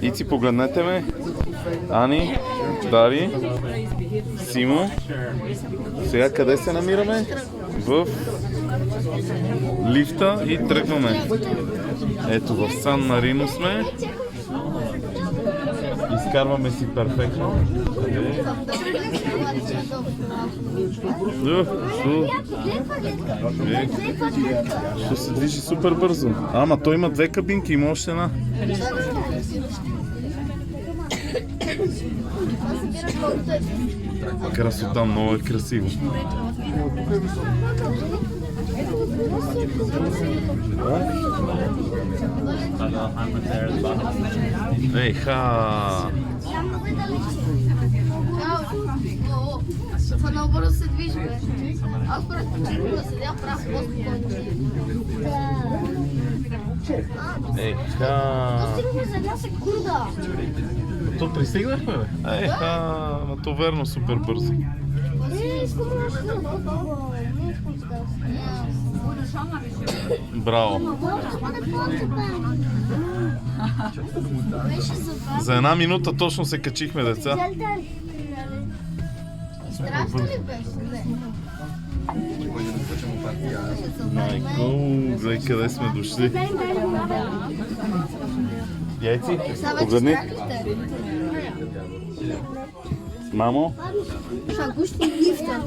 Ици, погледнете ме. Ани, Дари, Симо. Сега къде се намираме? В лифта и тръгваме. Ето в Сан Марино сме. Изкарваме си перфектно. Ще се движи супер бързо. Ама той има две кабинки, има още една. Красота, много е красиво. Ей, ха! Това много бързо се движи, бе. Аз предпочитам да седя прав по-спокойно. Ей, ха! Стигнахме за една секунда. То пристигнахме, бе? Ей, ха! Но то верно супер бързо. Браво! За една минута точно се качихме, деца. Страшно ли беше? Майко, гледай къде сме дошли. Яйци, погледни. Сега вече Мамо? Шагушни лифта.